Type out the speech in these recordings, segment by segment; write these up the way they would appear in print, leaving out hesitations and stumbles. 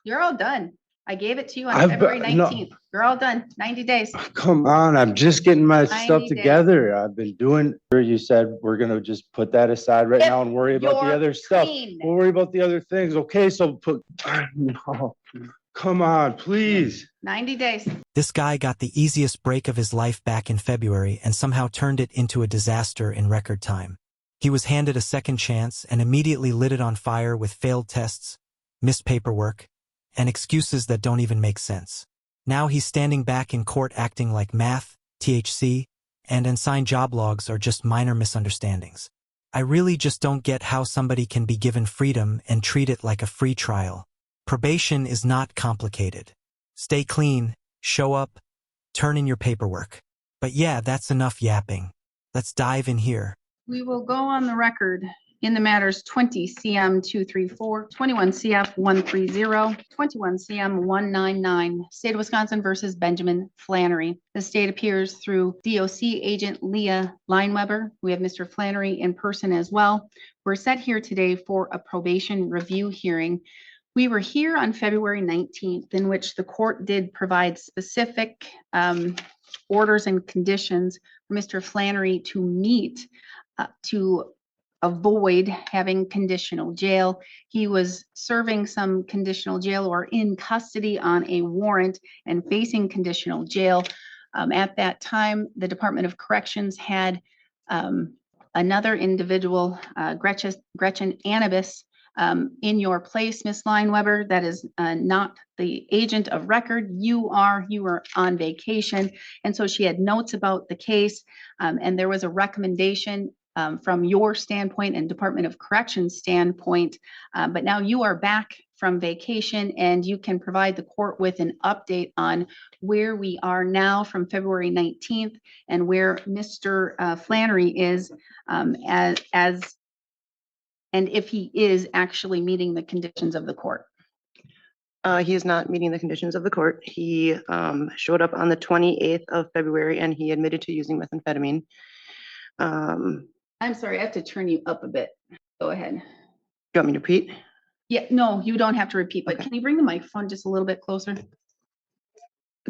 You're all done. I gave it to you on February 19th. You're all done. 90 days. Come on, I'm just getting my 90 stuff days. together. I've been doing, you said we're gonna just put that aside right If now and worry about the you're other stuff. clean. We'll worry about the other things. Okay, so put, no, come on, please. 90 days. This guy got the easiest break of his life back in February and somehow turned it into a disaster in record time. He was handed a second chance and immediately lit it on fire with failed tests, missed paperwork, and excuses that don't even make sense. Now he's standing back in court acting like math, THC, and unsigned job logs are just minor misunderstandings. I really just don't get how somebody can be given freedom and treat it like a free trial. Probation is not complicated. Stay clean, show up, turn in your paperwork. But yeah, that's enough yapping. Let's dive in here. We will go on the record in the matters 20 CM 234, 21 CF 130, 21 CM 199, State of Wisconsin versus Benjamin Flannery. The state appears through DOC agent Leah Lineweber. We have Mr. Flannery in person as well. We're set here today for a probation review hearing. We were here on February 19th, in which the court did provide specific orders and conditions for Mr. Flannery to meet to avoid having conditional jail. He was serving some conditional jail or in custody on a warrant and facing conditional jail. At that time, the Department of Corrections had another individual, Gretchen Anibis, in your place, Ms. Lineweber. That is not the agent of record. You were on vacation. And so she had notes about the case, and there was a recommendation from your standpoint and Department of Corrections standpoint, but now you are back from vacation and you can provide the court with an update on where we are now from February 19th and where Mr. Flannery is as and if he is actually meeting the conditions of the court. He is not meeting the conditions of the court. He showed up on the 28th of February and he admitted to using methamphetamine. I'm sorry, I have to turn you up a bit. Go ahead. You want me to repeat? Yeah, no, you don't have to repeat, but Can you bring the microphone just a little bit closer?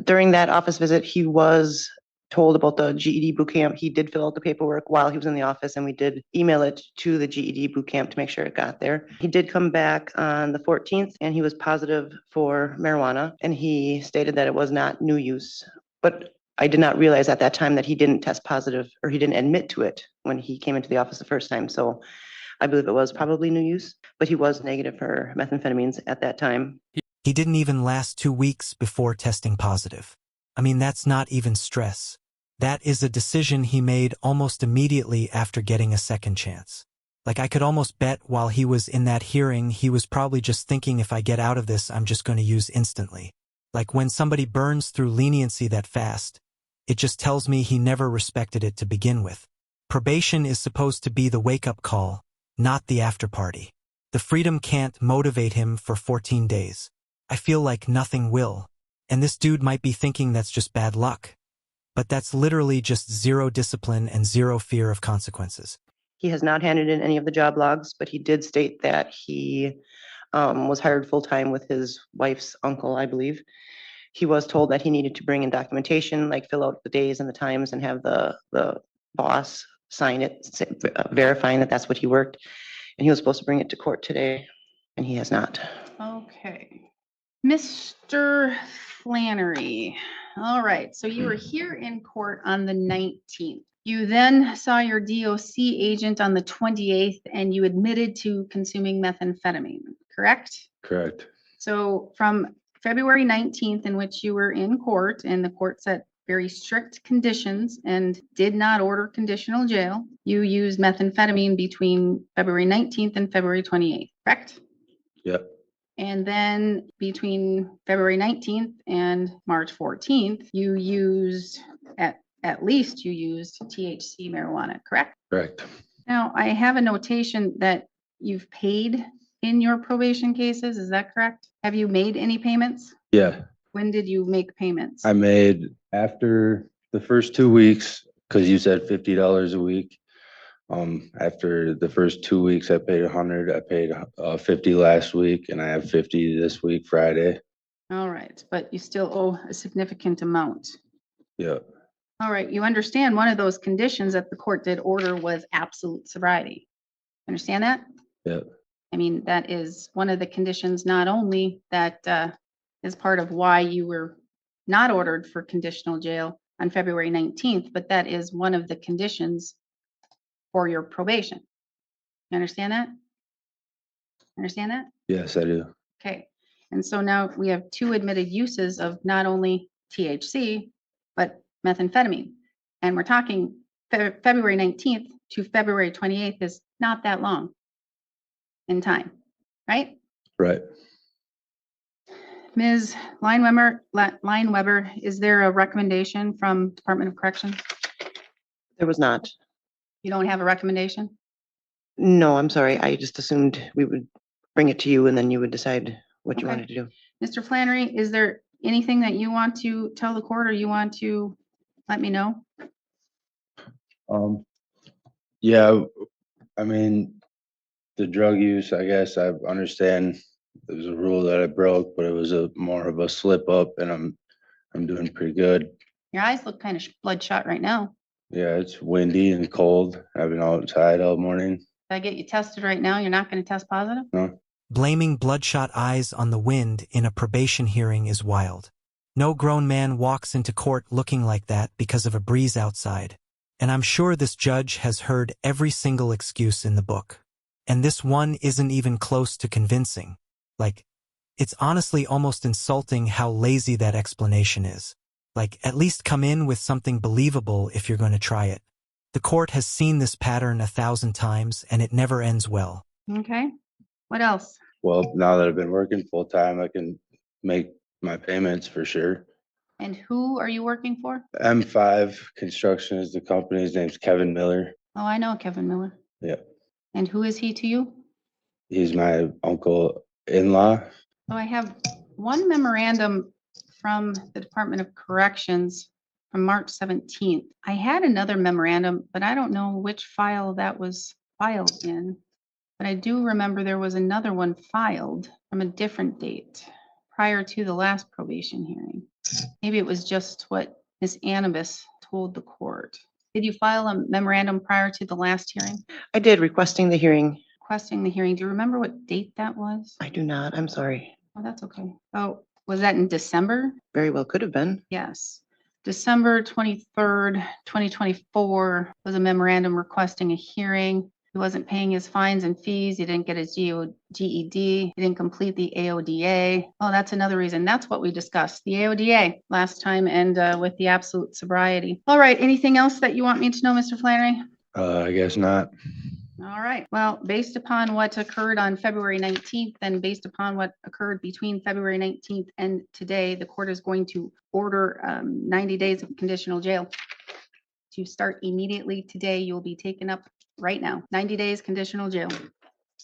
During that office visit, he was told about the GED boot camp. He did fill out the paperwork while he was in the office and we did email it to the GED boot camp to make sure it got there. He did come back on the 14th and he was positive for marijuana and he stated that it was not new use, but I did not realize at that time that he didn't test positive or he didn't admit to it when he came into the office the first time. So I believe it was probably new use, but he was negative for methamphetamines at that time. He didn't even last 2 weeks before testing positive. I mean, that's not even stress. That is a decision he made almost immediately after getting a second chance. Like, I could almost bet while he was in that hearing, he was probably just thinking, if I get out of this, I'm just going to use instantly. Like, when somebody burns through leniency that fast, it just tells me he never respected it to begin with. Probation is supposed to be the wake-up call, not the after-party. The freedom can't motivate him for 14 days. I feel like nothing will. And this dude might be thinking that's just bad luck. But that's literally just zero discipline and zero fear of consequences. He has not handed in any of the job logs, but he did state that he was hired full-time with his wife's uncle, I believe. He was told that he needed to bring in documentation, like fill out the days and the times and have the boss sign it, verifying that that's what he worked. And he was supposed to bring it to court today, and he has not. Okay. Mr. Flannery. All right. So you were here in court on the 19th. You then saw your DOC agent on the 28th, and you admitted to consuming methamphetamine, correct? Correct. So from February 19th, in which you were in court, and the court set very strict conditions and did not order conditional jail, you used methamphetamine between February 19th and February 28th, correct? Yep. And then between February 19th and March 14th, you used, at least you used THC marijuana, correct? Correct. Now, I have a notation that you've paid in your probation cases. Is that correct? Have you made any payments? Yeah. When did you make payments? I made after the first 2 weeks, because you said $50 a week. After the first 2 weeks, I paid 100. I paid 50 last week, and I have 50 this week, Friday. All right, but you still owe a significant amount. Yeah, All right, you understand one of those conditions that the court did order was absolute sobriety. Understand that? yeah. I mean, that is one of the conditions, not only that is part of why you were not ordered for conditional jail on February 19th, but that is one of the conditions for your probation. You understand that? Understand that? Yes, I do. Okay. And so now we have two admitted uses of not only THC, but methamphetamine. And we're talking February 19th to February 28th is not that long in time, right? Right. Ms. Lineweber, is there a recommendation from Department of Corrections? There was not. You don't have a recommendation? No, I'm sorry. I just assumed we would bring it to you and then you would decide what you Okay. wanted to do. Mr. Flannery, is there anything that you want to tell the court or you want to let me know? Yeah, I mean, the drug use, I guess I understand it was a rule that I broke, but it was more of a slip up, and I'm doing pretty good. Your eyes look kind of bloodshot right now. Yeah, it's windy and cold. I've been outside all morning. If I get you tested right now, you're not going to test positive? No. Blaming bloodshot eyes on the wind in a probation hearing is wild. No grown man walks into court looking like that because of a breeze outside. And I'm sure this judge has heard every single excuse in the book. And this one isn't even close to convincing. Like, it's honestly almost insulting how lazy that explanation is. Like, at least come in with something believable if you're going to try it. The court has seen this pattern 1,000 times, and it never ends well. Okay. What else? Well, now that I've been working full time, I can make my payments for sure. And who are you working for? M5 Construction is the company. His name's Kevin Miller. Oh, I know Kevin Miller. Yeah, And who is he to you? he's my uncle-in-law. So I have one memorandum from the Department of Corrections from March 17th. I had another memorandum, but I don't know which file that was filed in. But I do remember there was another one filed from a different date prior to the last probation hearing. Maybe it was just what Ms. Annabus told the court. Did you file a memorandum prior to the last hearing? I did, requesting the hearing. Requesting the hearing. Do you remember what date that was? I do not. I'm sorry. Oh, that's okay. Oh, was that in December? Very well could have been. Yes. December 23rd, 2024 was a memorandum requesting a hearing. He wasn't paying his fines and fees. He didn't get his GED. He didn't complete the AODA. Oh, that's another reason. That's what we discussed, the AODA last time and with the absolute sobriety. All right. Anything else that you want me to know, Mr. Flannery? I guess not. All right. Well, based upon what occurred on February 19th and based upon what occurred between February 19th and today, the court is going to order 90 days of conditional jail to start immediately today. You will be taken up right now. 90 days conditional jail.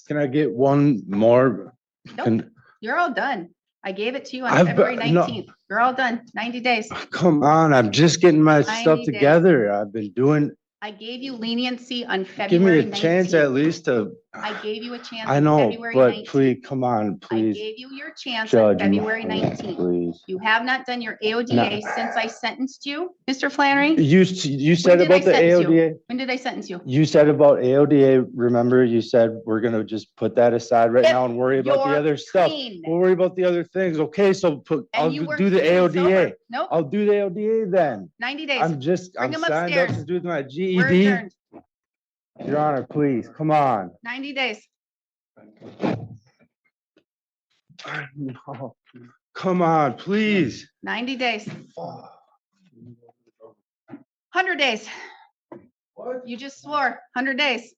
Can I get one more? Nope, you're all done. I gave it to you on I've February been- no. 19th. You're all done. 90 days. Come on, I'm just getting my 90 stuff days. together. I've been doing, I gave you leniency on give me February a chance at 19th. least to, I gave you a chance I on know, February but 19th. please, come on, I please. gave you your chance on Judge me, February 19th. please. You have not done your AODA since I sentenced you, Mr. Flannery. You said did I about the sentence you? AODA, When did I sentence you? you said about AODA, remember you said we're gonna just put that aside right If now and worry about the you're other stuff. clean. We'll worry about the other things. Okay, so I'll And you were do the clean and AODA. sober. Nope, I'll do the AODA then. 90 days. I'm Bring him signed up upstairs. to do my We're GED. adjourned. Your Honor, please, come on. 90 days. No. Come on, please. 90 days. 100 days. What? You just swore. 100 days.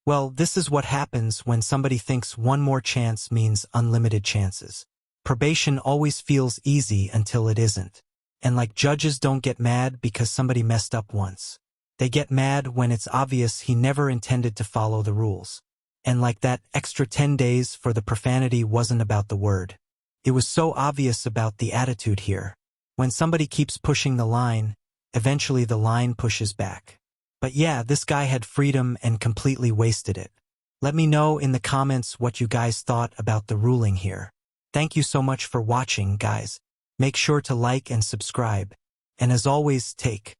Well, this is what happens when somebody thinks one more chance means unlimited chances. Probation always feels easy until it isn't. And like judges don't get mad because somebody messed up once. They get mad when it's obvious he never intended to follow the rules. And like that extra 10 days for the profanity wasn't about the word. It was so obvious about the attitude here. When somebody keeps pushing the line, eventually the line pushes back. But yeah, this guy had freedom and completely wasted it. Let me know in the comments what you guys thought about the ruling here. Thank you so much for watching, guys. Make sure to like and subscribe. And as always, take